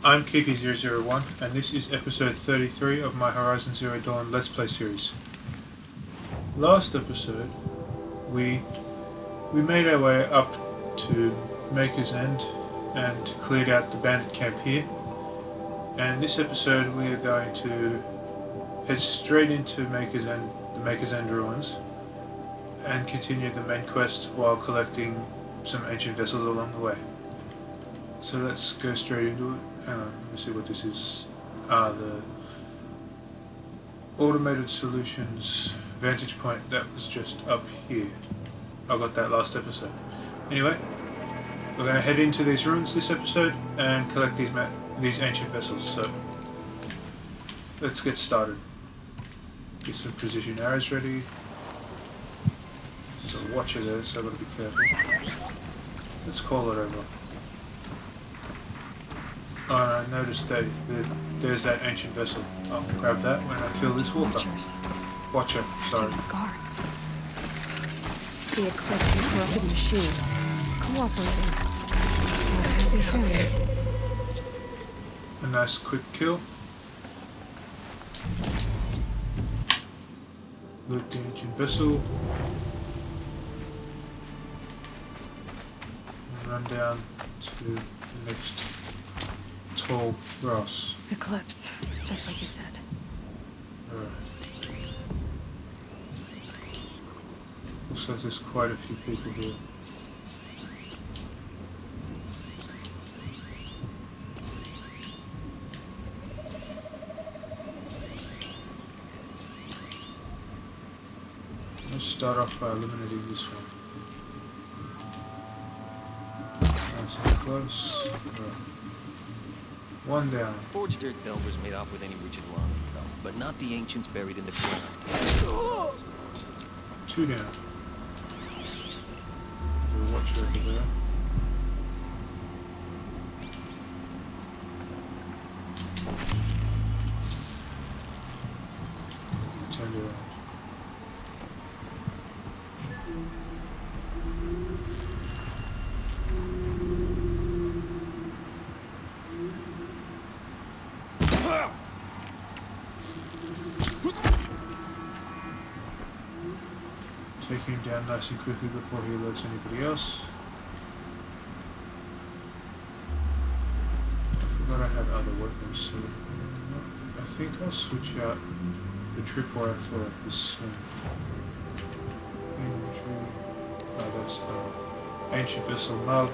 I'm Keify001 and this is episode 33 of my Horizon Zero Dawn Let's Play series. Last episode we made our way up to Maker's End and cleared out the bandit camp here, and this episode we are going to head straight into the Maker's End ruins and continue the main quest while collecting some ancient vessels along the way. So let's go straight into it. Hang on, let me see what this is. The Automated Solutions vantage point that was just up here. I got that last episode. Anyway, we're going to head into these ruins this episode and collect these ancient vessels. So let's get started. Get some precision arrows ready. There's a watcher there, so I've got to be careful. Let's call it over. Oh, I noticed that there's that ancient vessel. I'll grab that when I kill this walker. Watcher, sorry. Guards. The Eclipse interrupted machines. Cooperating. Happy family. A nice quick kill. Loot the ancient vessel. And run down to the next tall grass. Eclipse, just like you said. Alright. Looks like there's quite a few people here. Let's start off by eliminating this one. Nice and close. Right. One down. Forged dirt delvers made off with any riches long ago, but not the ancients buried in the ground. Two down. There's a watcher over there. Turn it around. Take him down nice and quickly before he alerts anybody else. I forgot I had other weapons, so I think I'll switch out the tripwire for the sling. Inventory. Oh, that's the ancient vessel mug.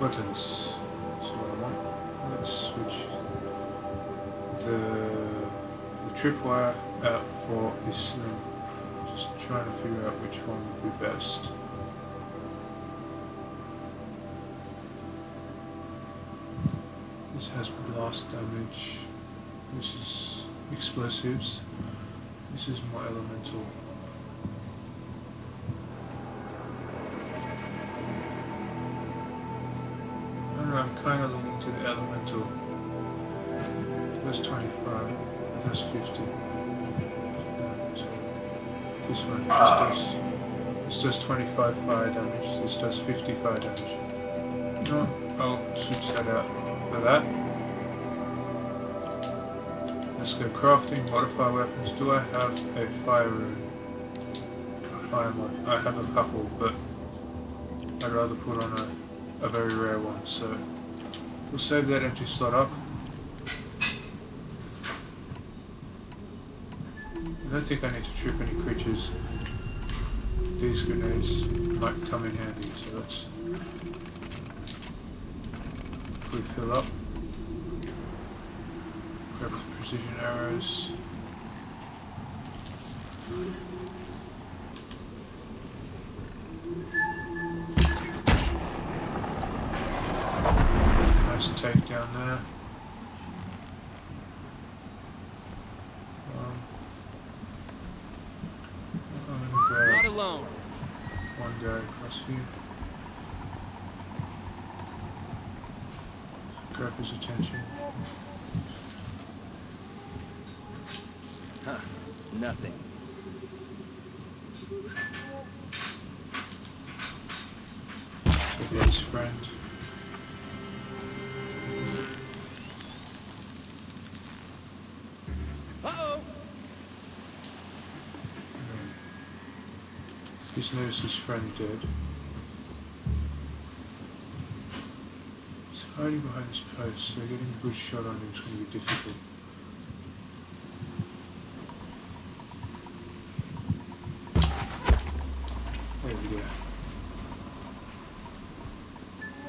Weapons. That's what I want. Let's switch the tripwire out for this sling. Just trying to figure out which one would be best. This has blast damage. This is explosives. This is more elemental. I don't know, I'm kind of leaning to the elemental. That's 25. That's 50. This one this does 25 fire damage, this does 50 fire damage. No, I'll switch that out for that. Let's go crafting, modify weapons. Do I have a fire rune? Fire mod. I have a couple, but I'd rather put on a very rare one, so we'll save that empty slot up. I don't think I need to trip any creatures. These grenades might come in handy, so let's quick fill up. Grab the precision arrows. Nice takedown there. Not alone. One guy across here. Grab his attention. Huh. Nothing. His friend. He's noticed his friend dead. He's hiding behind this post, so getting a good shot on him is going to be difficult. There we go.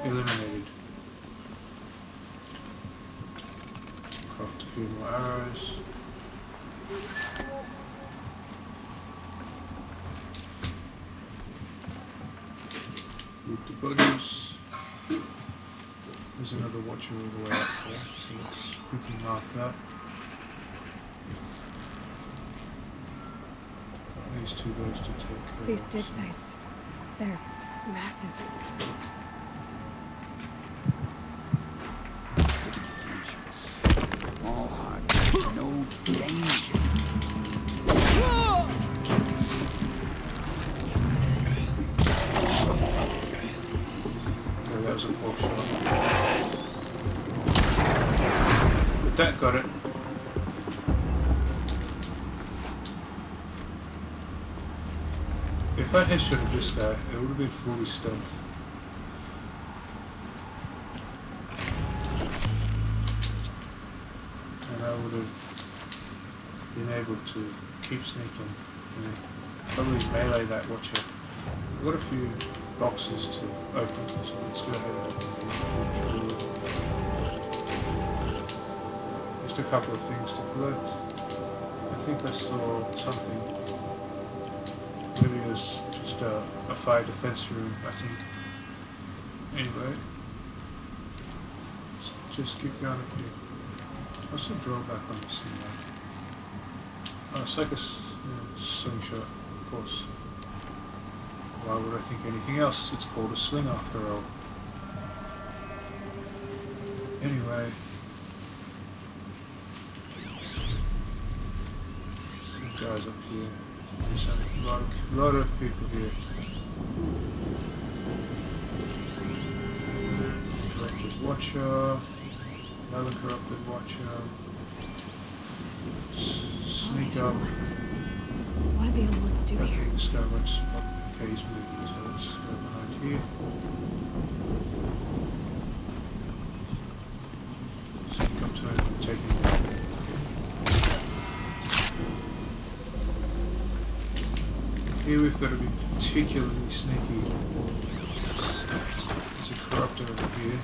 Eliminated. Craft a few more arrows. Loot the bodies. There's another watcher all the way up there, so let's quickly mark that. Got these two guys to take care These of. dig sites, they're massive. All hard, no danger. Okay, that was a poor shot. But that got it. If I headshotted this guy, it would have been fully stealth. And I would have been able to keep sneaking and probably melee that watcher. I've got a few boxes to open, so let's go ahead and open them. Just a couple of things to collect. I think I saw something. Maybe it was just a fire defense room, I think. Anyway, let's just keep going up here. What's the drawback on this thing now? Oh, it's like a slingshot, of course. Why would I think anything else? It's called a sling after all. Anyway. Some guys up here. There's a lot of people here. Corrupted Watcher. Another Corrupted Watcher. Sneak up. What do the other ones do here? This guy won't spot. Okay, he's moving, so let's go behind here. Sneak up to him and take him down. Here we've got to be particularly sneaky. There's a corruptor over here.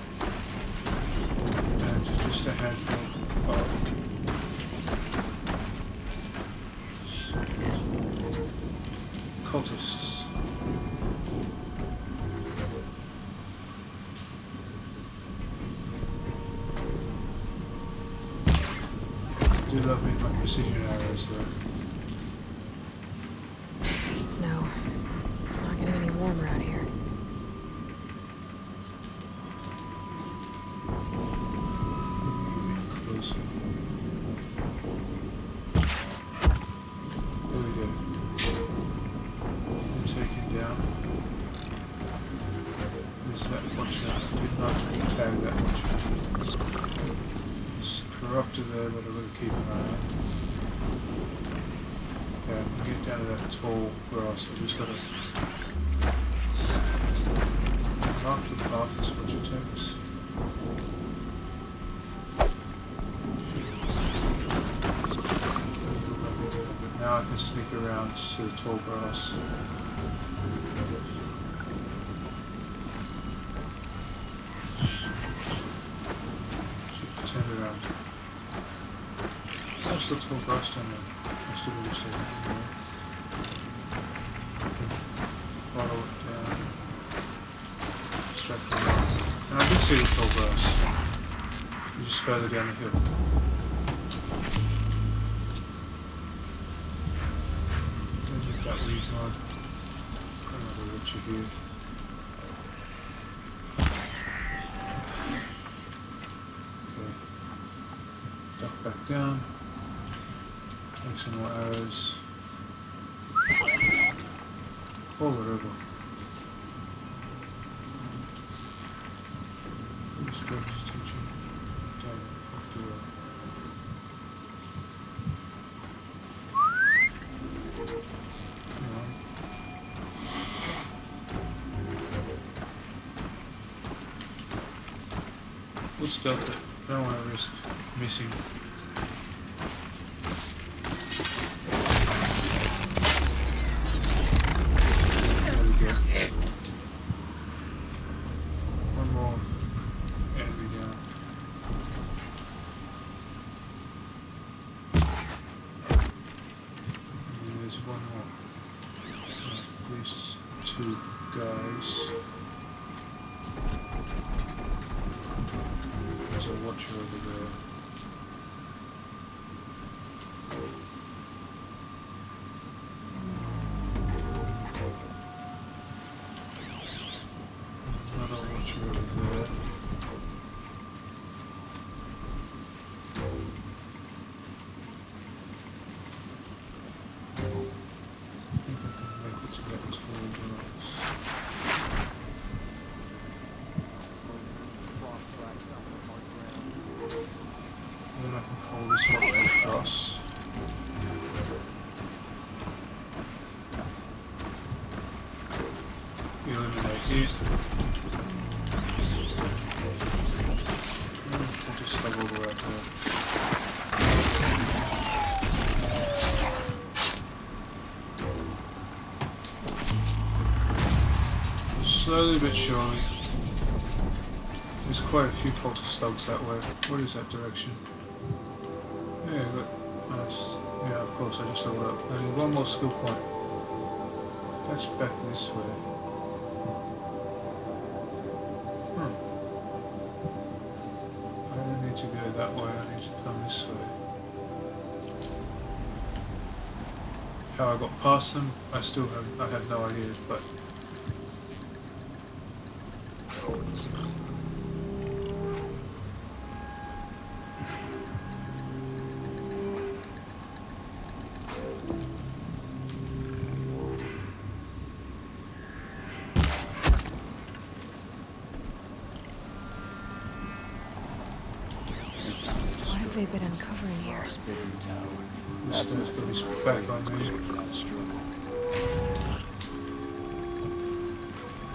And just a handful of cultists. I do love me my precision arrows though. Snow. It's not getting any warmer out here. Closer. There we go. Taken down. There's that watcher. Did not tag that watcher. There's a corruptor there that I've got to keep an eye on. Yeah, I can get down to that tall grass. I just got to mark the path as watcher takes. But now I can sneak around to the tall grass. Turn around. That's the tall grass down there. That's the really safe. Follow it down. Straight from and I did see the tall grass. It's just further down the hill. There's that weed mod. Another witcher here. Duck back down. Take some more arrows. Or whatever. Just go to teaching. Down off the road. Come on. We'll stealth it. I don't want to risk missing. There we go. One more enemy down. And there's one more. At least 2 guys. There's a watcher over there. Another watcher over there. I think I can make it to that tall glass. Then I can call this watcher across. Eliminate it. I'll just slug all the way up there. Slowly but surely. There's quite a few pulse slugs that way. What is that direction? Yeah, look. Nice. Yeah, of course, I just leveled up. I need one more skill point. That's back this way. I don't need to go that way, I need to come this way. How I got past them, I have no idea, but What have they been uncovering here? this guy's got his back on me.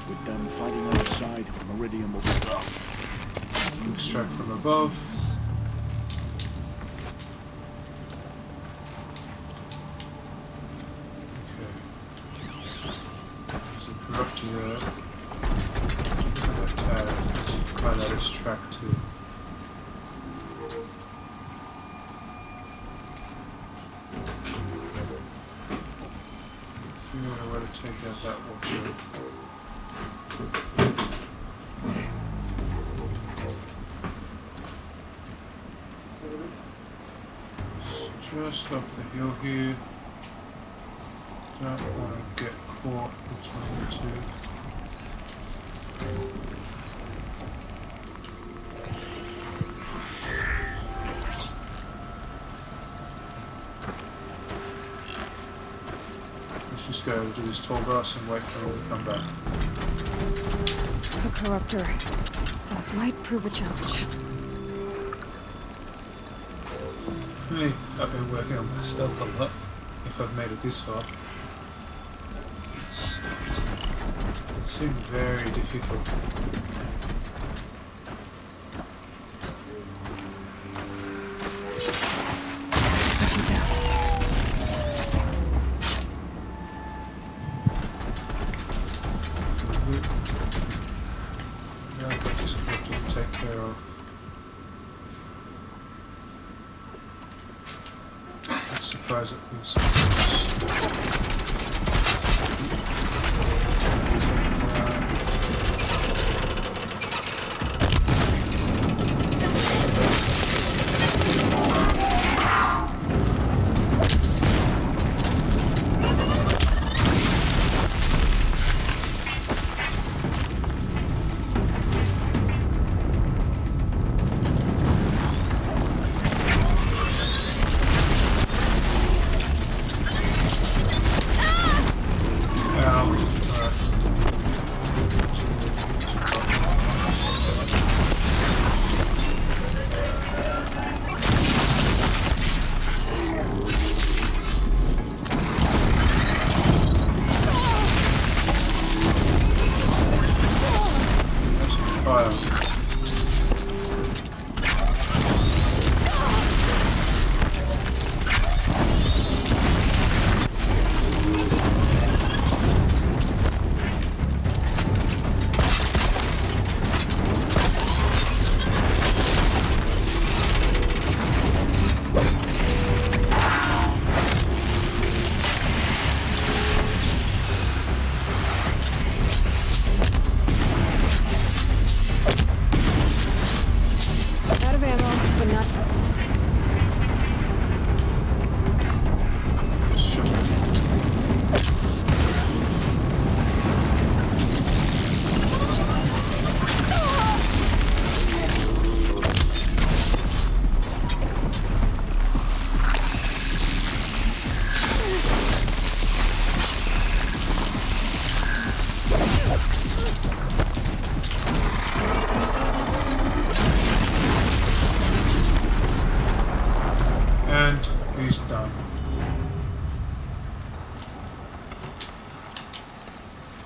We're done fighting outside. Meridian will be up. Extract from above. Okay. There's a corruptor there. And a tag. Find out its track too. Figure out a way to take out that watcher. Just up the hill here. Don't want to get caught between the two. Let's just go to this tall grass and wait for him to come back. A corruptor. That might prove a challenge. Me, I've been working on my stealth a lot, if I've made it this far. It seemed very difficult. Pushing down. Now I've got this corruptor to take care of. Surprise at this.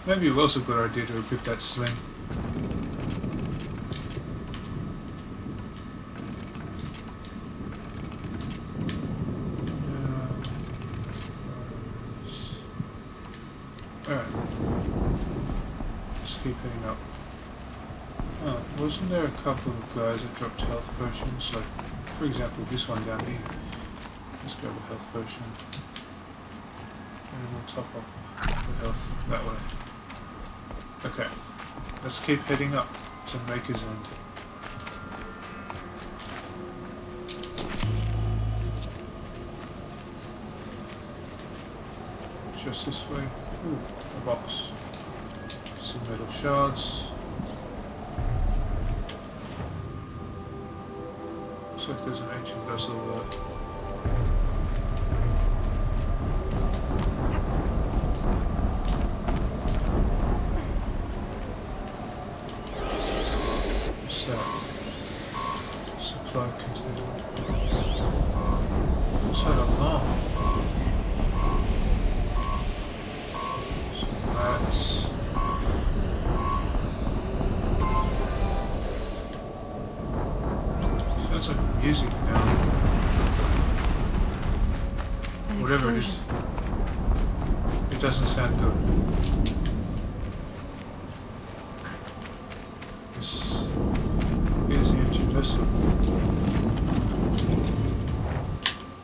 Maybe it was a good idea to equip that sling. Alright. Let's keep heading up. Oh, wasn't there a couple of guys that dropped health potions? Like, for example, this one down here. Let's grab a health potion. And we'll top up the health that way. Okay. Let's keep heading up to Maker's End. Just this way. Ooh, a box. Some metal shards. Looks like there's an ancient vessel there. What's that? Supply container. What's that alarm? Sounds like music now. An Whatever it is. explosion. It doesn't sound good. This is the engine vessel.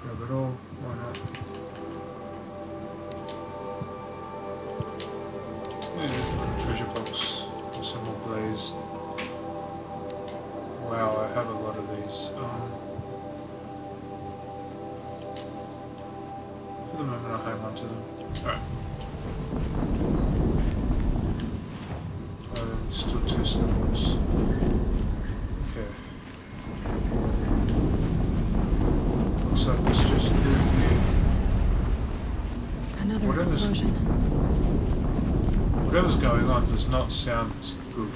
Grab it all, why not? Yeah, there's another treasure box. There's some more glazed. Wow, I have a lot of these. For the moment, I'll hang on to them. Alright. Still 2 seconds. Okay. Looks like it's just through here. Another Whatever's- explosion. Whatever's going on does not sound good.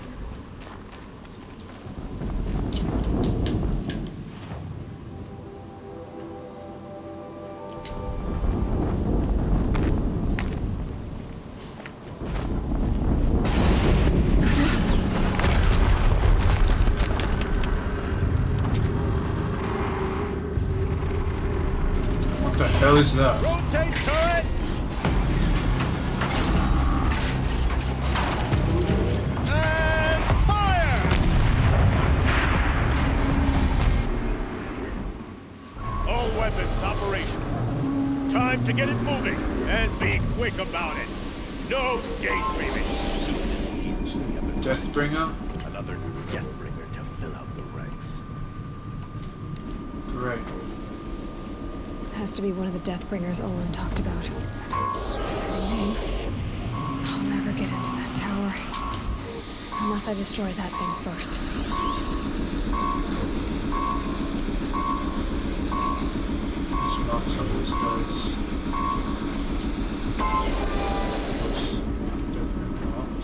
What the hell is that? Rotate turret! And fire! All weapons operational. Time to get it moving and be quick about it. No daydreaming. Deathbringer? Another Deathbringer to fill out the ranks. Great. Has to be one of the Deathbringers Olin talked about. Pretty name. I'll never get into that tower. Unless I destroy that thing first. Let's mark some of these guys. Definitely marked.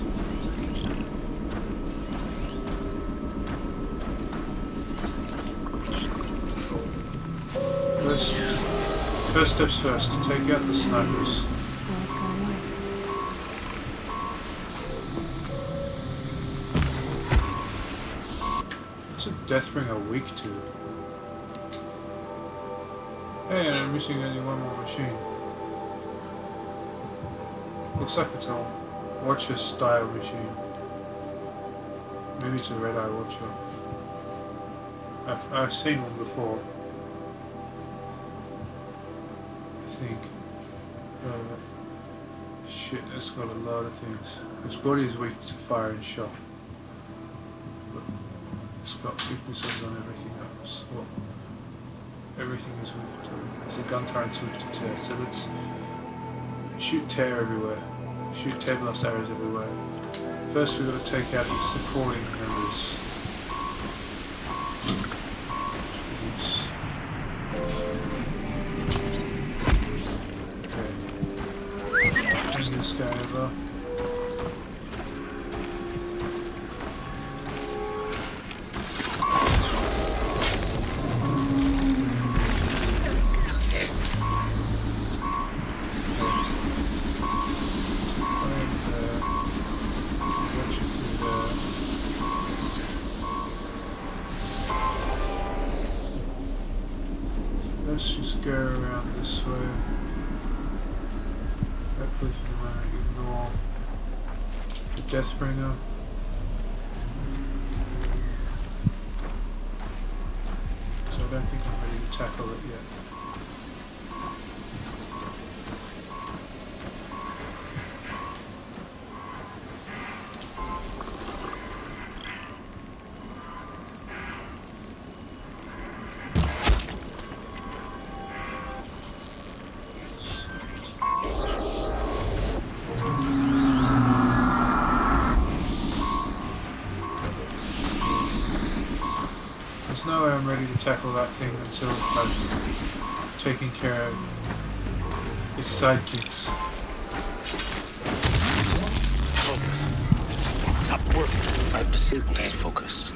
First steps first, take out the snipers. Well, it's going away. What's a Deathbringer weak to? Hey, and I'm missing only one more machine. Looks like it's a Watcher style machine. Maybe it's a Red Eye Watcher. I've seen one before. I think. Shit, that's got a lot of things. Its body is weak to fire and shock. But it's got weak missiles on everything else. Well, everything is weak to it. There's a gun turret's weak to tear, so let's shoot tear everywhere. Shoot tear blast arrows everywhere. First we've got to take out its supporting members. This guy over. let's just go around this way. Hopefully for the moment ignore the Deathbringer. So I don't think I'm ready to tackle it yet. There's no way I'm ready to tackle that thing until I've taken care of its sidekicks. Focus. Stop working. I've disabled his focus.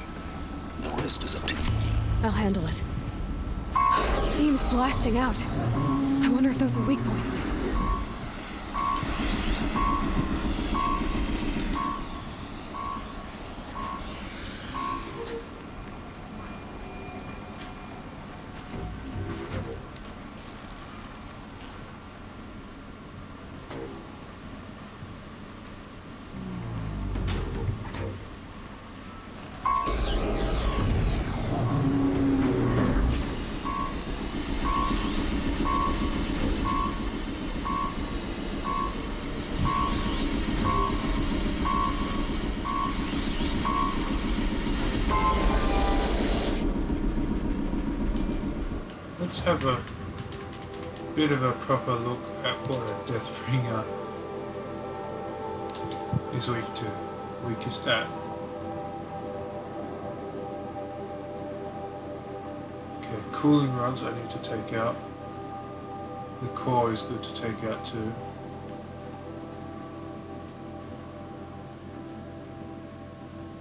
The rest is up to you. I'll handle it. Steam's blasting out. I wonder if those are weak points. Let's have a bit of a proper look at what a Deathbringer is weak to. Weakest at. Okay, cooling rods I need to take out. The core is good to take out too.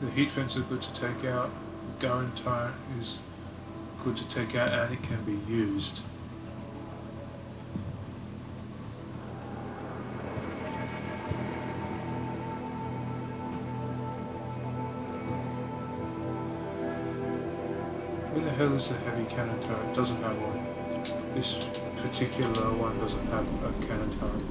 The heat fence is good to take out. The gun tire is good to take out and it can be used. Where the hell is the heavy cannon turret? It doesn't have one. This particular one doesn't have a cannon turret.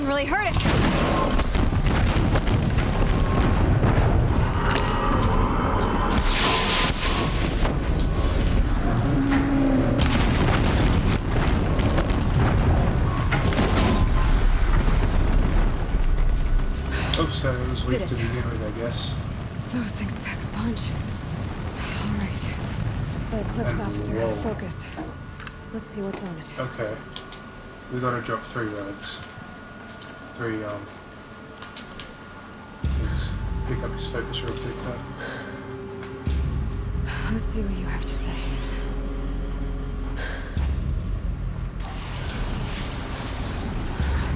Really hurt it. Oh, so it was weak to begin with, I guess. Those things pack a punch. All right. The Eclipse And officer whoa. had focus. Let's see what's on it. Okay. We gotta drop 3 relics. 3, things. Pick up his focus real quick, though. Let's see what you have to say.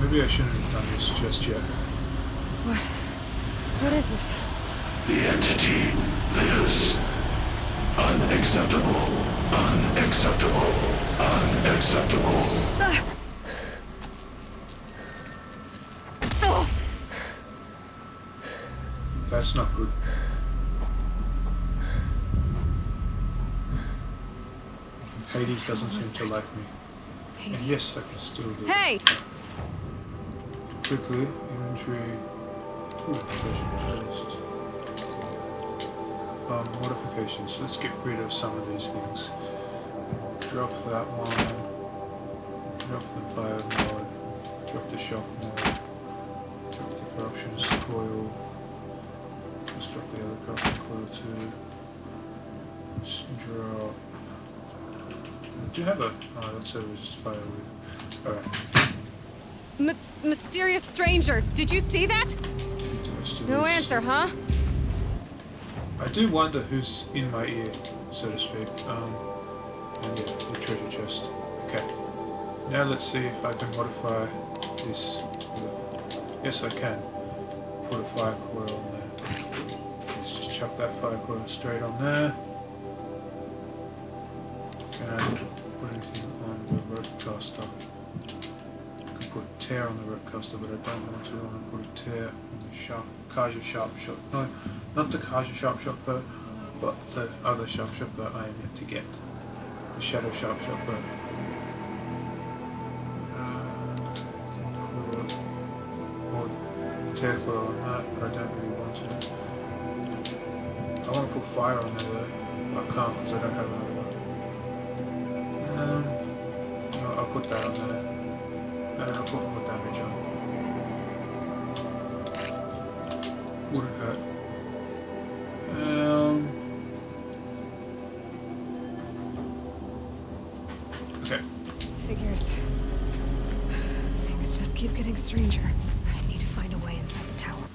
Maybe I shouldn't have done this just yet. What? What is this? The entity lives. Unacceptable. Unacceptable. Unacceptable. That's not good. Hades doesn't seem to like me. And Hades? yes, I can still do it. Hey! Quickly, inventory. Ooh, modifications. Let's get rid of some of these things. Drop that one. Drop the bio mod. Drop the shop mod. Drop the corruption coil. Let's drop the other corruption coil too. Let's drop. Do you have a? Oh, that's a resist fire with. Alright. Mysterious stranger, did you see that? No answer, huh? I do wonder who's in my ear, so to speak. And yeah, the treasure chest. Okay. Now let's see if I can modify this. Yes, I can. Put a fire coil on there. Let's just chuck that fire coil straight on there. And put anything on the rope caster. I can put a tear on the rope caster, but I don't want to. I want to put a tear on the Kaja sharpshot. No, not the Kaja sharpshot, but the other sharpshot that I am yet to get. The shadow sharpshot, but put more tear coil on that, but I don't really want to. I want to put fire on there though. I can't because I don't have another one. No, I'll put that on there. And I'll put more damage on. Wouldn't hurt. Okay. Figures. Things just keep getting stranger. I need to find a way inside the tower.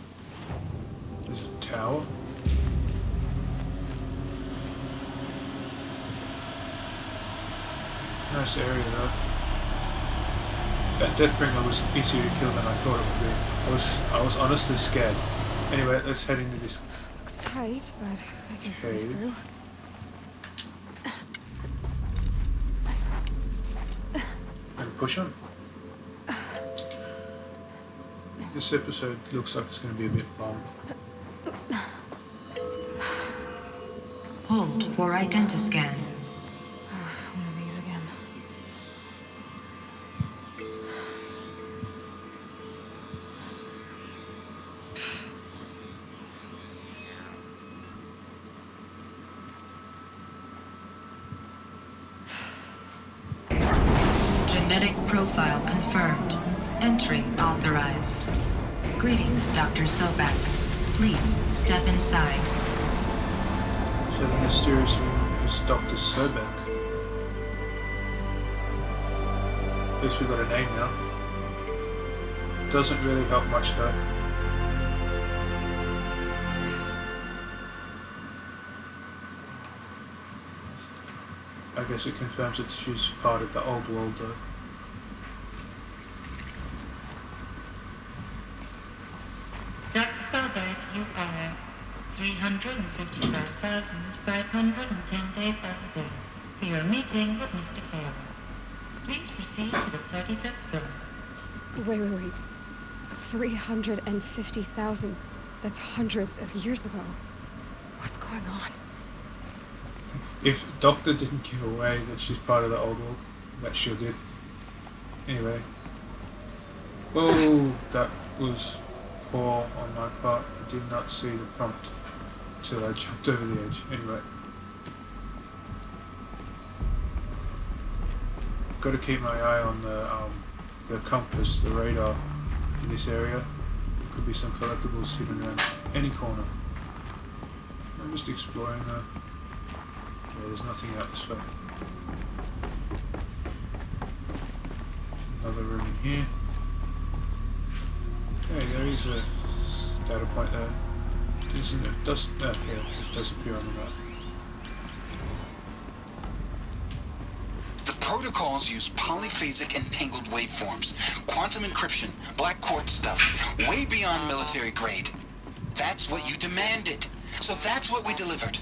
There's a tower. Nice area though. That Deathbringer was easier to kill than I thought it would be. I was honestly scared. Anyway, let's head into this. Looks tight, but I can squeeze cave. through. And push on. This episode looks like it's going to be a bit long. Hold for identiscan. One of these again. Genetic profile confirmed. Entry authorized. Greetings, Dr. Sobek. Please step inside. So the mysterious one is Dr. Sobek. At least we got a name now. Doesn't really help much though. I guess it confirms that she's part of the old world though. Dr. Sobek, you are 355,510 days overdue for your meeting with Mr. Fairley. Please proceed to the 35th floor. Wait. 350,000. That's hundreds of years ago. What's going on? If Doctor didn't give away that she's part of the old world, that sure did. Anyway. Oh, that was poor on my part. I did not see the prompt till I jumped over the edge. Anyway. Got to keep my eye on the compass, the radar in this area. Could be some collectibles hidden around any corner. I'm just exploring though. Yeah, there's nothing out this way. Another room in here. Hey, there is a data point there. Isn't it? Does yeah, it does appear on the map. The protocols use polyphasic entangled waveforms, quantum encryption, black quartz stuff, way beyond military grade. That's what you demanded. So that's what we delivered.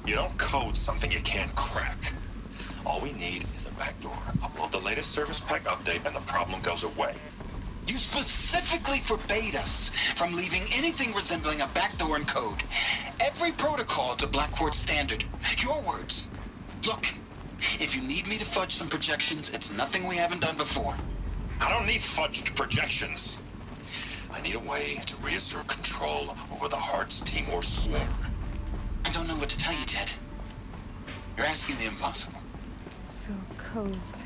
You don't code something you can't crack. All we need is a backdoor. Upload the latest service pack update and the problem goes away. You specifically forbade us from leaving anything resembling a backdoor in code. Every protocol to black quartz standard. Your words. Look, if you need me to fudge some projections, it's nothing we haven't done before. I don't need fudged projections. I need a way to reassert control over the Hearts Timor swarm. I don't know what to tell you, Ted. You're asking the impossible. So, codes.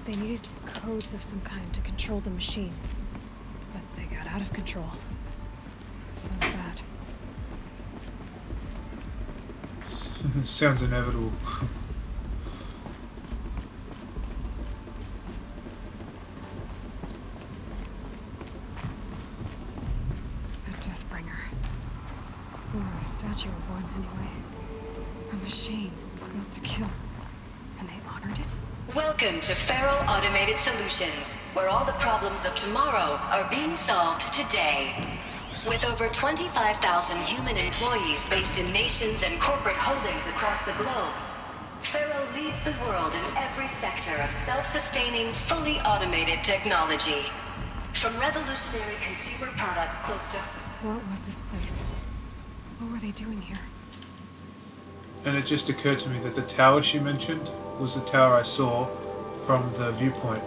They needed codes of some kind to control the machines. But they got out of control. Sounds bad. Sounds inevitable. A Deathbringer. Or a statue of one, anyway. A machine built to kill. And they honored it? Welcome to Feral Automated Solutions, where all the problems of tomorrow are being solved today. With over 25,000 human employees based in nations and corporate holdings across the globe, Feral leads the world in every sector of self-sustaining, fully automated technology. From revolutionary consumer products close to... What was this place? What were they doing here? And it just occurred to me that the tower she mentioned was the tower I saw from the viewpoint.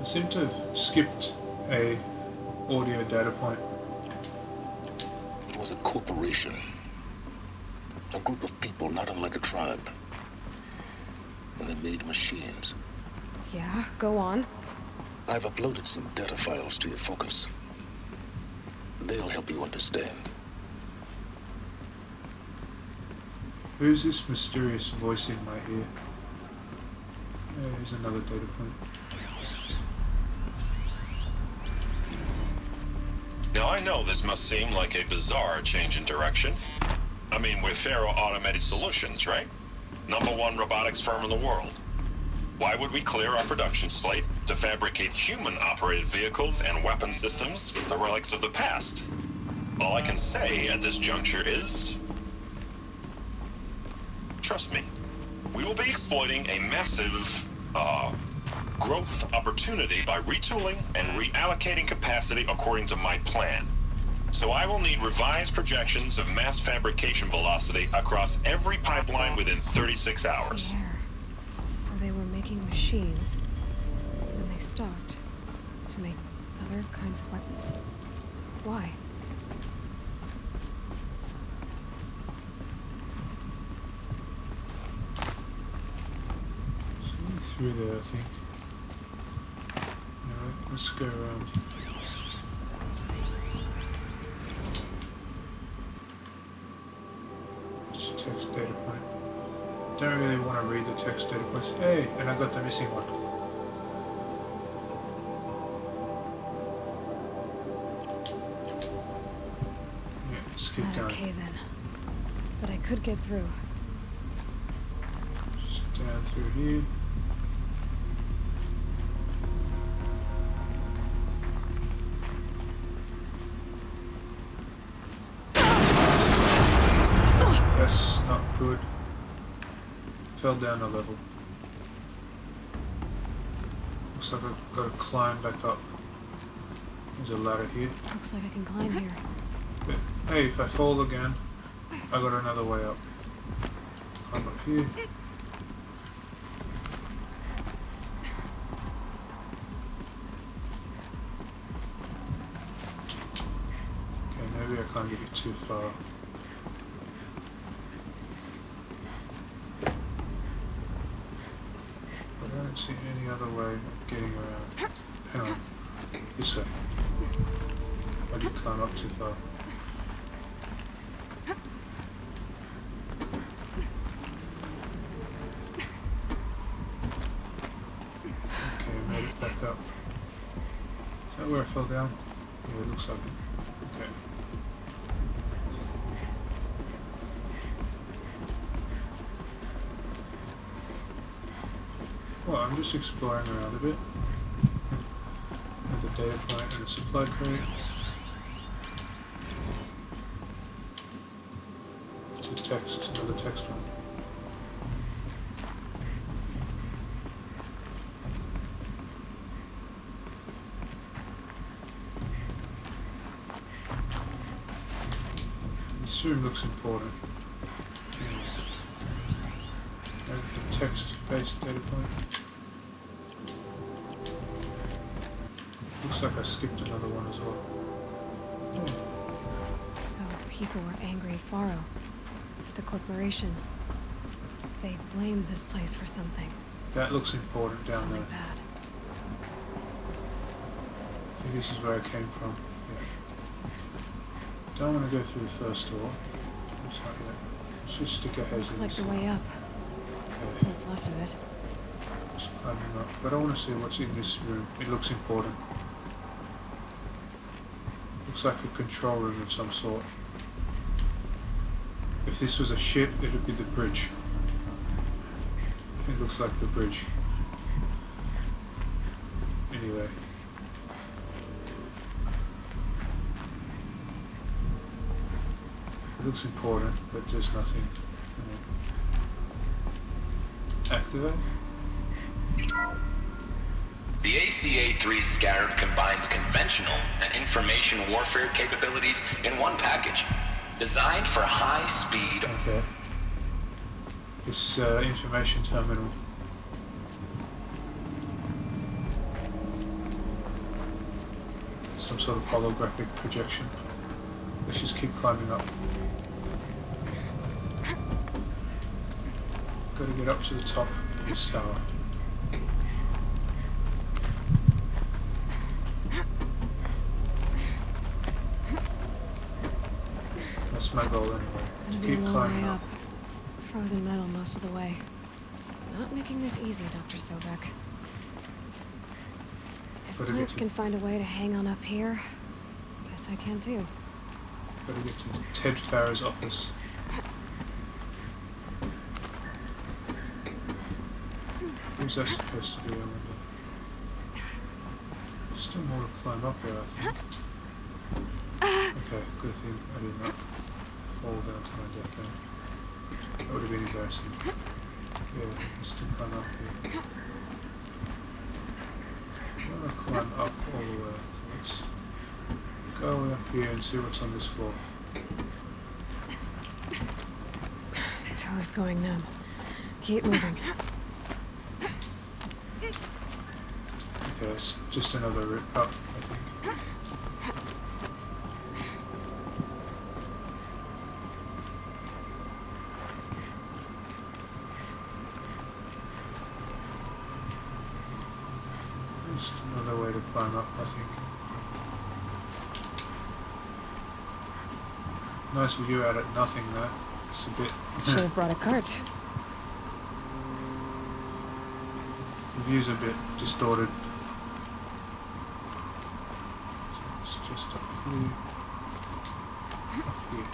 I seem to have skipped a audio data point. It was a corporation. A group of people not unlike a tribe. And they made machines. Yeah, go on. I've uploaded some data files to your focus. They'll help you understand. Who's this mysterious voice in my ear? There's another data point. Now I know this must seem like a bizarre change in direction. I mean, we're Feral Automated Solutions, right? #1 robotics firm in the world. Why would we clear our production slate to fabricate human-operated vehicles and weapon systems, the relics of the past? All I can say at this juncture is... trust me, we will be exploiting a massive, growth opportunity by retooling and reallocating capacity according to my plan. So I will need revised projections of mass fabrication velocity across every pipeline within 36 hours. Yeah. So they were making machines. And then they stopped to make other kinds of weapons. Why? Through there, I think. Alright, let's go around. It's a text data point. Don't really want to read the text data points. Hey, and I got the missing one. Yeah, let's keep going. Okay then. But I could get through. Just down through here. That's not good. Fell down a level. Looks like I've got to climb back up. There's a ladder here. Looks like I can climb here. But, hey, if I fall again, I got another way up. Climb up here. Okay, maybe I can't get it too far. I don't see any other way of getting around. Hang on. This way. I did climb up too far. Okay, made it back up. Is that where I fell down? Yeah, it looks like it. Okay. Well, I'm just exploring around a bit. With the data point and the supply crate. It's a text, another text one. This room looks important. And the text-based data point. Looks like I skipped another one as well. Oh. So people were angry at Faro, the corporation. They blamed this place for something. That looks important down Something there. bad. I think this is where I came from. Yeah. Don't want to go through the first door. It's not yet. Let's just stick our heads Looks in like this the one. way up. Okay. What's left of it. Just climbing up. But I want to see what's in this room. It looks important. Looks like a control room of some sort. If this was a ship, it would be the bridge. It looks like the bridge. Anyway. It looks important, but there's nothing. Activate? The ACA-3 Scarab combines conventional and information warfare capabilities in one package, designed for high speed. Okay. This information terminal. Some sort of holographic projection. Let's just keep climbing up. Gotta get up to the top of this tower. That's my goal anyway. It'll To be a keep long climbing way up. up. Frozen metal most of the way. Not making this easy, Dr. Sobek. If Better get plants to- can find a way to hang on up here, guess I can too. Gotta get to Ted Farrow's office. Who's that supposed to be? I wonder. Still more to climb up there, I think. Okay, good thing I did not fall down to my death then. That would have been embarrassing. Yeah, let's still climb up here. I want to climb up all the way. So let's go up here and see what's on this floor. The tower's going numb. Keep moving. Okay, it's just another route up, I think. Just another way to climb up, I think. Nice view out at nothing though. It's a bit... Should have brought a cart. The view's a bit distorted. It's just up here. Up here.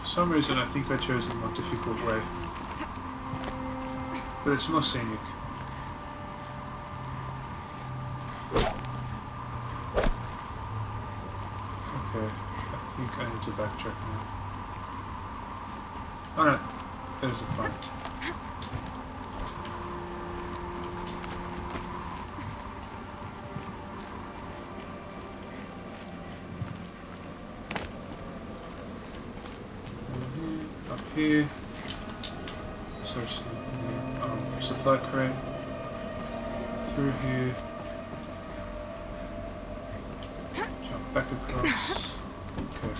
For some reason I think I chose the more difficult way. But it's more scenic. Okay, I think I need to backtrack now. Oh no, there's the point. Up here. Search the supply crate. Through here. Jump back across. Okay.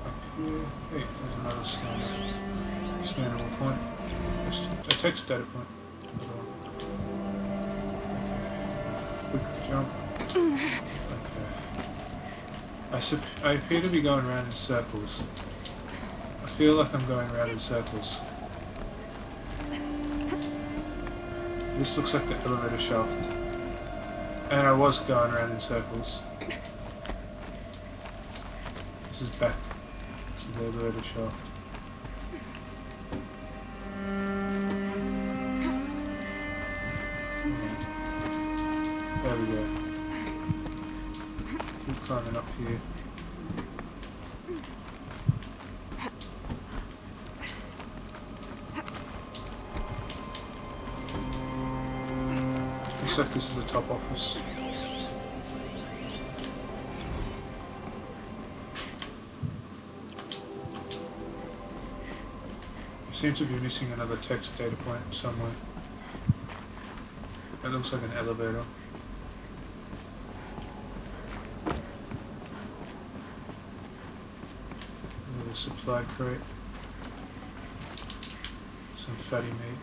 Up here. Hey, there's another scanner. Scan one point. Just a text data point. Quick jump. Okay. I appear to be going around in circles. I feel like I'm going around in circles. This looks like the elevator shaft. And I was going around in circles. This is back to the elevator shaft. There we go. Keep climbing up here. Looks like this is the top office. We seem to be missing another text data point somewhere. That looks like an elevator. Another supply crate. Some fatty meat.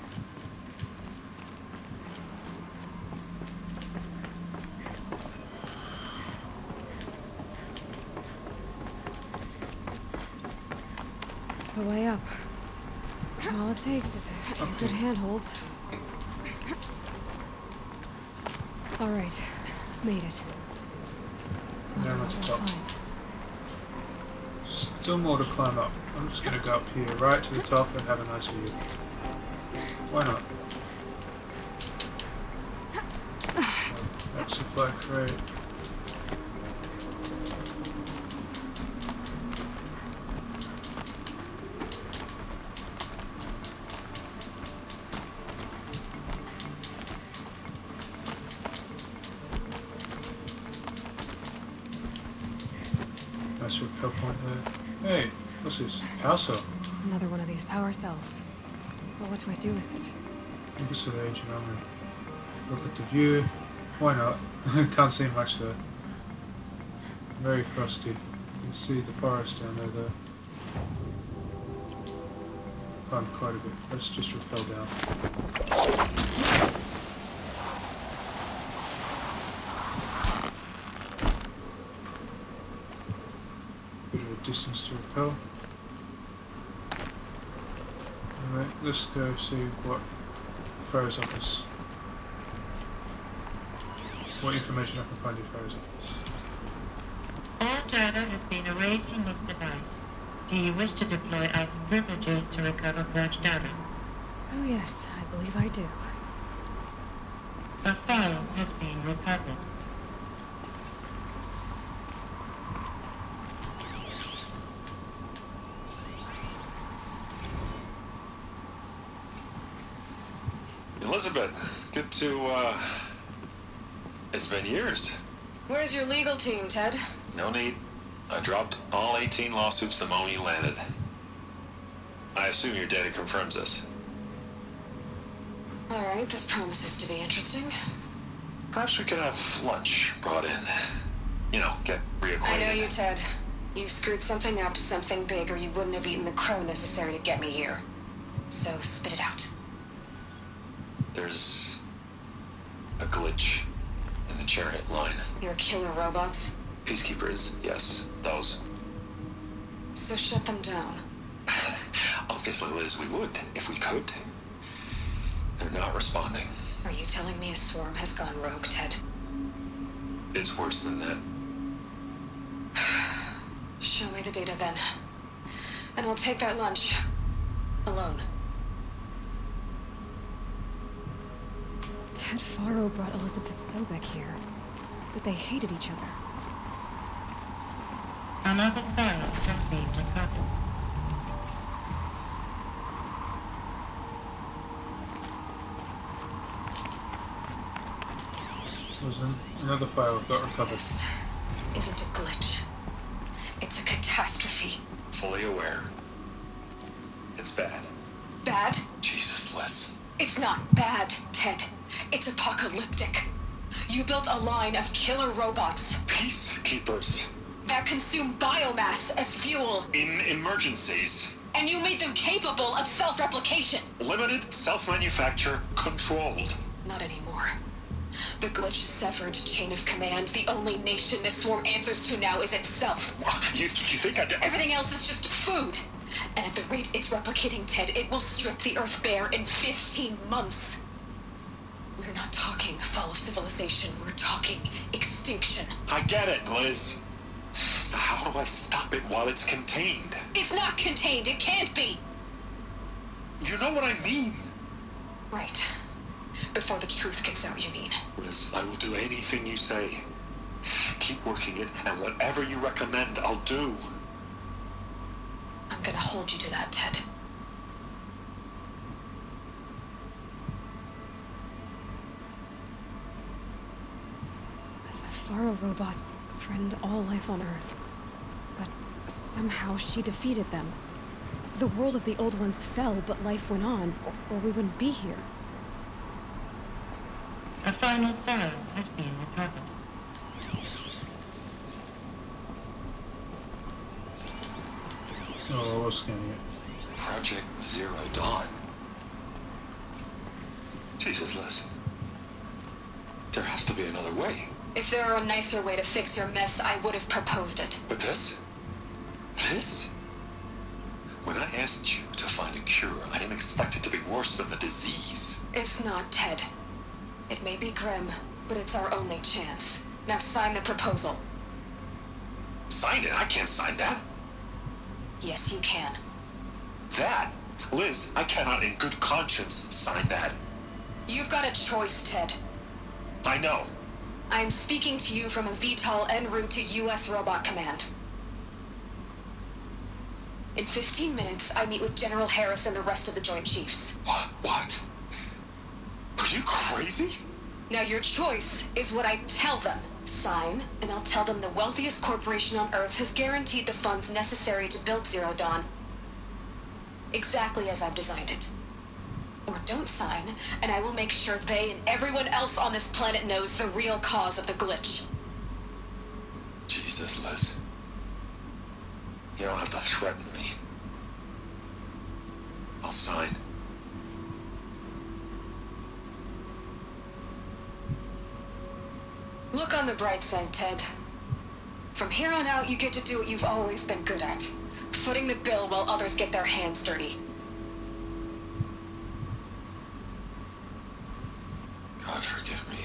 The way up. All it takes is a few good handholds. All right, made it. Now I'm at the top. Still more to climb up. I'm just going to go up here, right to the top, and have a nice view. Why not? That supply crate. Nice repel point there. Hey, what's this? Power cell. Another one of these power cells. Well, what do I do with it? Look at the ancient armory. Look at the view. Why not? Can't see much though. Very frosty. You can see the forest down there though. Climbed quite a bit. Let's just rappel down. Bit of a distance to rappel. Alright, let's go see what Farrow's office. What information I can find in Farrow's office. All data has been erased from this device. Do you wish to deploy item privileges to recover purged data? Oh yes, I believe I do. A file has been recovered. Elizabeth, good to, it's been years. Where's your legal team, Ted? No need. I dropped all 18 lawsuits the moment you landed. I assume your data confirms this. All right, this promises to be interesting. Perhaps we could have lunch brought in. You know, get reacquainted. I know you, Ted. You screwed something up, something big, or you wouldn't have eaten the crow necessary to get me here. So spit it out. There's a glitch in the chariot line. Your killer robots? Peacekeepers, yes, those. So shut them down. Obviously, Liz, we would, if we could. They're not responding. Are you telling me a swarm has gone rogue, Ted? It's worse than that. Show me the data then. And I'll take that lunch. Alone. Ted Faro brought Elizabeth Sobek here, but they hated each other. Another file has been recovered. Another file got recovered. This isn't a glitch. It's a catastrophe. Fully aware. It's bad. Bad? Jesus, Liz. It's not bad, Ted. It's apocalyptic. You built a line of killer robots Peacekeepers. that consume biomass as fuel. In emergencies. And you made them capable of self-replication. Limited, self-manufacture, controlled. Not anymore. The glitch severed chain of command. The only nation this swarm answers to now is itself. You think I'd... Everything else is just food. And at the rate it's replicating, Ted, it will strip the Earth bare in 15 months. We're not talking fall of civilization. We're talking extinction. I get it, Liz. So how do I stop it while it's contained? It's not contained. It can't be. You know what I mean? Right. Before the truth gets out, you mean? Liz, I will do anything you say. Keep working it, and whatever you recommend, I'll do. I'm gonna hold you to that, Ted. The Pharaoh robots threatened all life on Earth. But somehow she defeated them. The world of the Old Ones fell, but life went on, or we wouldn't be here. A final Pharaoh has been recovered. Oh, I was scanning it. Project Zero Dawn. Jesus, Liz. There has to be another way. If there were a nicer way to fix your mess, I would have proposed it. But this? This? When I asked you to find a cure, I didn't expect it to be worse than the disease. It's not, Ted. It may be grim, but it's our only chance. Now sign the proposal. Sign it? I can't sign that. Yes, you can. That? Liz, I cannot in good conscience sign that. You've got a choice, Ted. I know. I am speaking to you from a VTOL en route to U.S. Robot Command. In 15 minutes, I meet with General Harris and the rest of the Joint Chiefs. What? Are you crazy? Now your choice is what I tell them. Sign, and I'll tell them the wealthiest corporation on Earth has guaranteed the funds necessary to build Zero Dawn. Exactly as I've designed it. Or don't sign, and I will make sure they and everyone else on this planet knows the real cause of the glitch. Jesus, Liz. You don't have to threaten me. I'll sign. Look on the bright side, Ted. From here on out, you get to do what you've always been good at. Footing the bill while others get their hands dirty. God forgive me.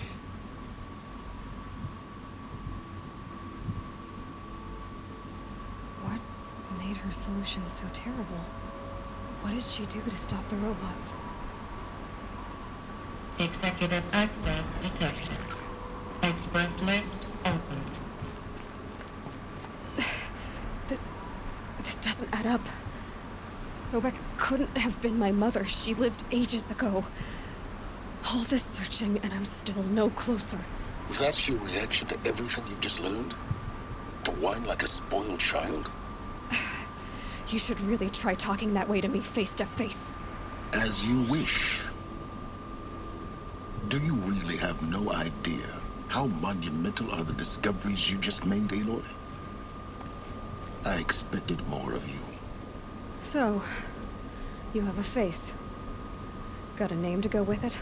What made her solution so terrible? What did she do to stop the robots? Executive access detected. Express lift opened. This doesn't add up. Sobek couldn't have been my mother. She lived ages ago. All this searching, and I'm still no closer. That's your reaction to everything you've just learned? To whine like a spoiled child? You should really try talking that way to me face to face. As you wish. Do you really have no idea how monumental are the discoveries you just made, Aloy? I expected more of you. So, you have a face. Got a name to go with it?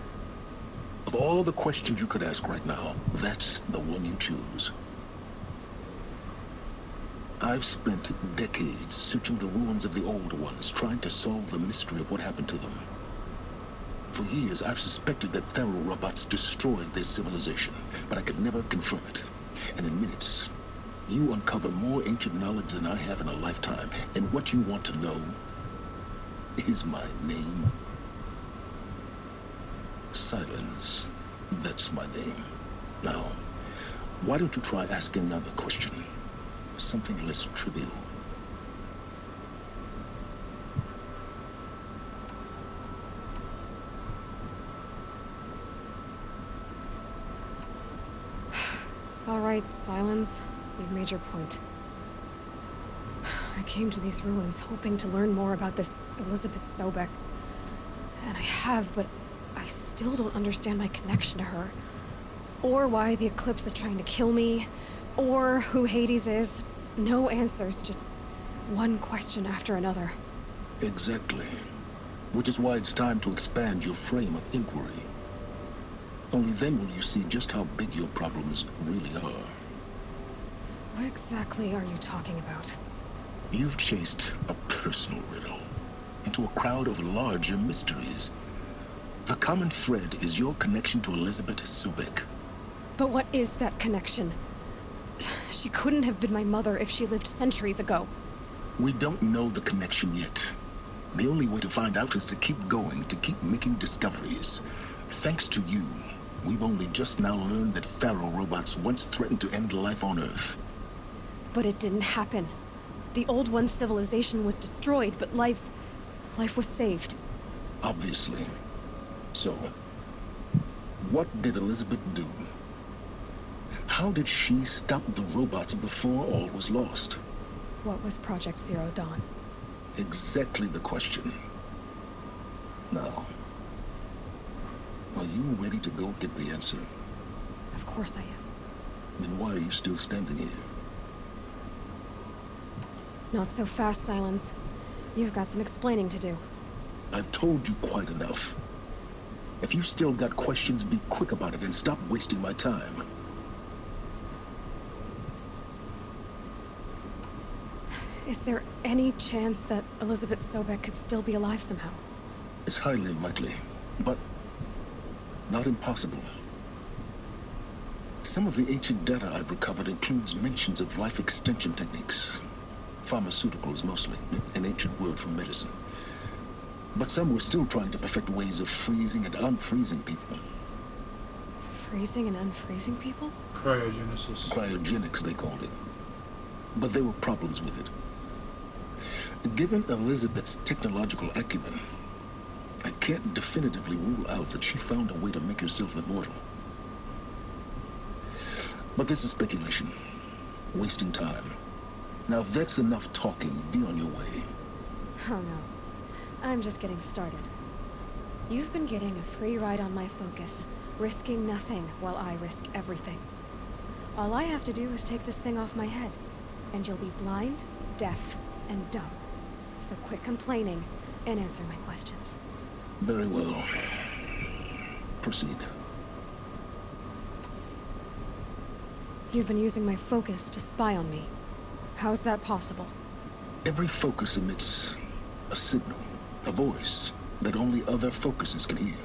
Of all the questions you could ask right now, that's the one you choose. I've spent decades searching the ruins of the Old Ones, trying to solve the mystery of what happened to them. For years, I've suspected that Pharaoh robots destroyed their civilization, but I could never confirm it. And in minutes, you uncover more ancient knowledge than I have in a lifetime. And what you want to know is my name. Silence. That's my name. Now, why don't you try asking another question? Something less trivial. All right, Silence. You've made your point. I came to these ruins hoping to learn more about this Elizabeth Sobek. And I have, but I still don't understand my connection to her. Or why the Eclipse is trying to kill me. Or who Hades is. No answers, just one question after another. Exactly. Which is why it's time to expand your frame of inquiry. Only then will you see just how big your problems really are. What exactly are you talking about? You've chased a personal riddle into a crowd of larger mysteries. The common thread is your connection to Elizabeth Sobek. But what is that connection? She couldn't have been my mother if she lived centuries ago. We don't know the connection yet. The only way to find out is to keep going, to keep making discoveries. Thanks to you, we've only just now learned that Pharaoh robots once threatened to end life on Earth. But it didn't happen. The Old One's civilization was destroyed, but life was saved. Obviously. So, what did Elizabeth do? How did she stop the robots before all was lost? What was Project Zero Dawn? Exactly the question. Now, are you ready to go get the answer? Of course I am. Then why are you still standing here? Not so fast, Silence. You've got some explaining to do. I've told you quite enough. If you still got questions, be quick about it and stop wasting my time. Is there any chance that Elizabeth Sobek could still be alive somehow? It's highly unlikely, but not impossible. Some of the ancient data I've recovered includes mentions of life extension techniques. Pharmaceuticals mostly, an ancient word for medicine. But some were still trying to perfect ways of freezing and unfreezing people. Freezing and unfreezing people? Cryogenesis. Cryogenics, they called it. But there were problems with it. Given Elizabeth's technological acumen, I can't definitively rule out that she found a way to make herself immortal. But this is speculation. Wasting time. Now, if that's enough talking, be on your way. Oh no. I'm just getting started. You've been getting a free ride on my focus, risking nothing while I risk everything. All I have to do is take this thing off my head, and you'll be blind, deaf, and dumb. So quit complaining and answer my questions. Very well. Proceed. You've been using my focus to spy on me. How's that possible? Every focus emits a signal, a voice that only other focuses can hear.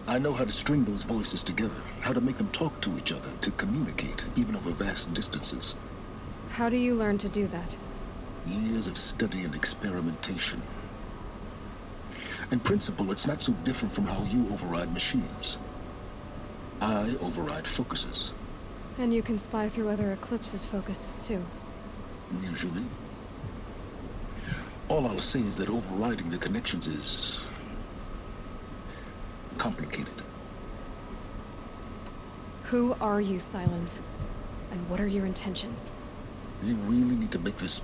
I know how to string those voices together, how to make them talk to each other, to communicate, even over vast distances. How do you learn to do that? Years of study and experimentation. In principle, it's not so different from how you override machines. I override focuses. And you can spy through other Eclipse's focuses too. Usually. All I'll say is that overriding the connections is complicated. Who are you, Silence? And what are your intentions? You really need to make this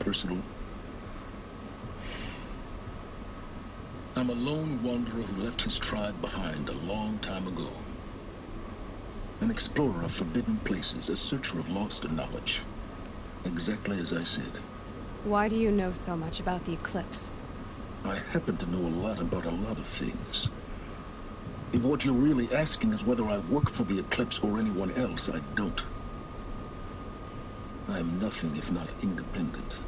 personal? I'm a lone wanderer who left his tribe behind a long time ago. An explorer of forbidden places, a searcher of lost knowledge. Exactly as I said. Why do you know so much about the Eclipse? I happen to know a lot about a lot of things. If what you're really asking is whether I work for the Eclipse or anyone else, I don't. I am nothing if not independent.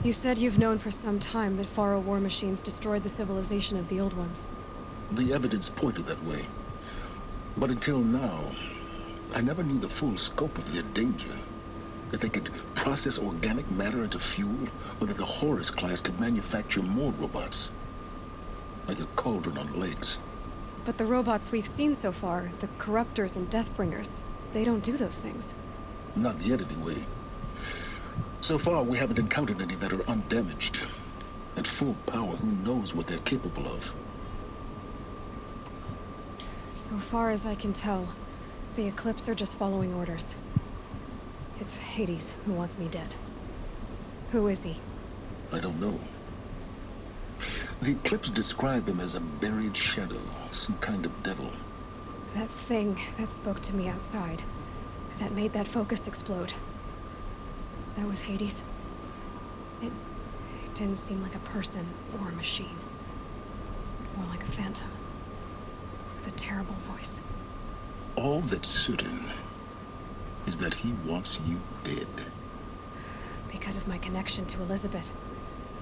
You said you've known for some time that Pharaoh war machines destroyed the civilization of the Old Ones. The evidence pointed that way. But until now, I never knew the full scope of their danger. That they could process organic matter into fuel, or that the Horus class could manufacture more robots. Like a cauldron on legs. But the robots we've seen so far, the Corruptors and Deathbringers, they don't do those things. Not yet, anyway. So far, we haven't encountered any that are undamaged. At full power, who knows what they're capable of? So far as I can tell, the Eclipse are just following orders. It's Hades who wants me dead. Who is he? I don't know. The Eclipse describe him as a buried shadow, some kind of devil. That thing that spoke to me outside, that made that focus explode. That was Hades? It didn't seem like a person or a machine. More like a phantom. With a terrible voice. All that's certain is that he wants you dead. Because of my connection to Elizabeth.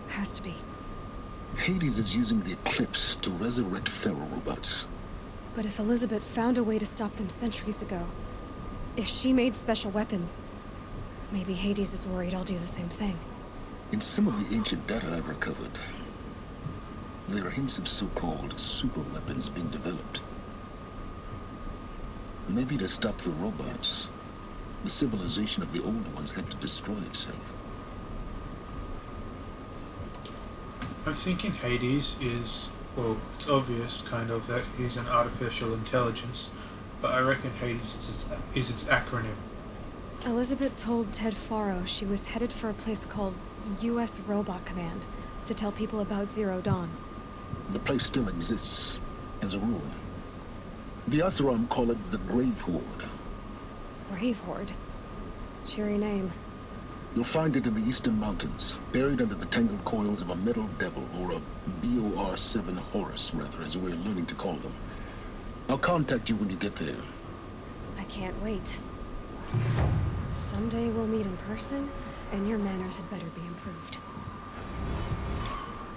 Has to be. Hades is using the eclipse to resurrect feral robots. But if Elizabeth found a way to stop them centuries ago, if she made special weapons, maybe Hades is worried I'll do the same thing. In some of the ancient data I've recovered, there are hints of so-called super weapons being developed. Maybe to stop the robots, the civilization of the older ones had to destroy itself. I'm thinking Hades is, well, it's obvious kind of that he's an artificial intelligence, but I reckon Hades is its acronym. Elizabeth told Ted Faro she was headed for a place called U.S. Robot Command to tell people about Zero Dawn. The place still exists as a ruin. The Asaram call it the Grave Horde. Grave Horde? Cheery name. You'll find it in the eastern mountains, buried under the tangled coils of a metal devil, or a BOR-7 Horus, rather, as we're learning to call them. I'll contact you when you get there. I can't wait. Someday we'll meet in person, and your manners had better be improved.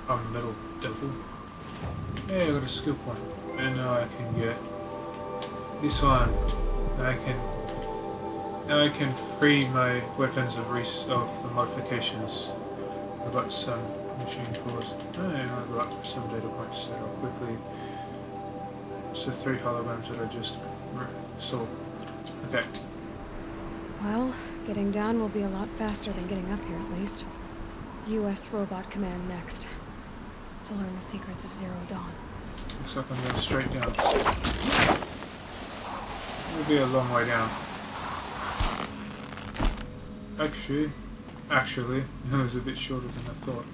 I'm a metal devil. Hey, I got a skill point. And now I can get this one. Now I can free my weapons of the modifications. I've got some machine tools. I've got some data points there real quickly. So 3 holograms that I just saw. Okay. Well, getting down will be a lot faster than getting up here, at least. U.S. Robot Command next. To learn the secrets of Zero Dawn. Looks like I'm going straight down. It'll be a long way down. Actually, it was a bit shorter than I thought.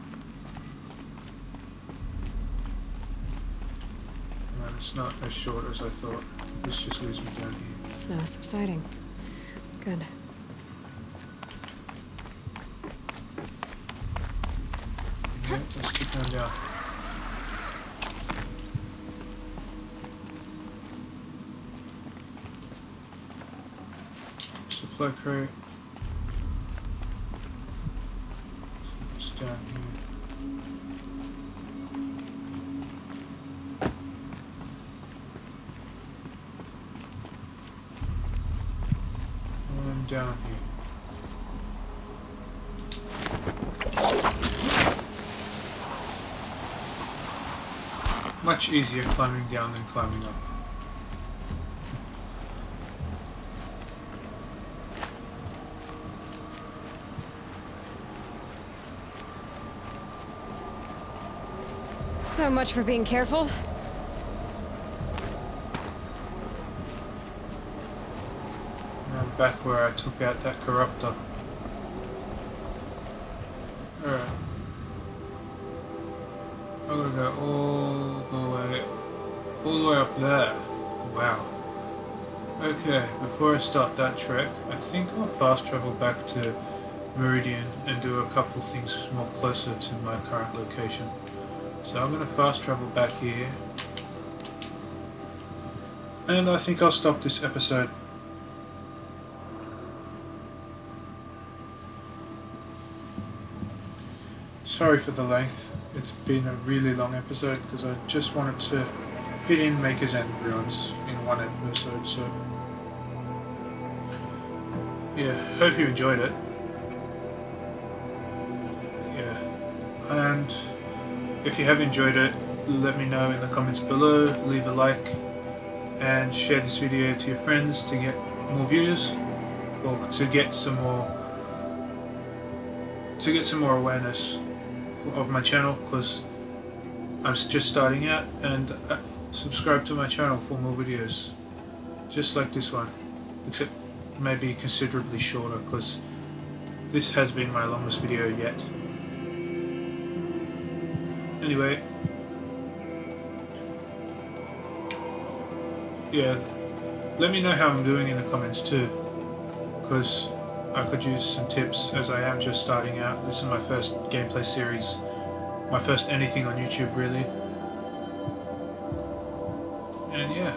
No, it's not as short as I thought. This just leads me down here. Snow subsiding. Good. Yeah, let's keep going down. Supply crate. It's down here. And down here. Much easier climbing down than climbing up. So much for being careful. I'm back where I took out that corruptor. Alright. I'm gonna go all the way up there. Wow. Okay, before I start that trek, I think I'll fast travel back to Meridian and do a couple things more closer to my current location. So I'm gonna fast travel back here. And I think I'll stop this episode. Sorry for the length. It's been a really long episode because I just wanted to fit in Makers and Ruins in one episode, so yeah, hope you enjoyed it. Yeah, and if you have enjoyed it, let me know in the comments below, leave a like and share this video to your friends to get more views, or to get some more awareness of my channel, because I'm just starting out, and subscribe to my channel for more videos just like this one, except maybe considerably shorter, because this has been my longest video yet. Anyway, yeah, let me know how I'm doing in the comments too, because I could use some tips as I am just starting out. This is my first gameplay series, my first anything on YouTube really. And yeah.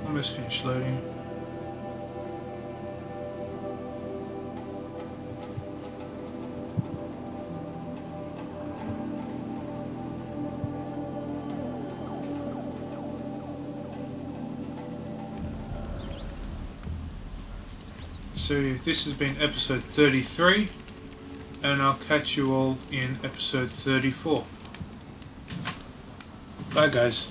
Almost finished loading. So this has been episode 33, and I'll catch you all in episode 34. Bye guys.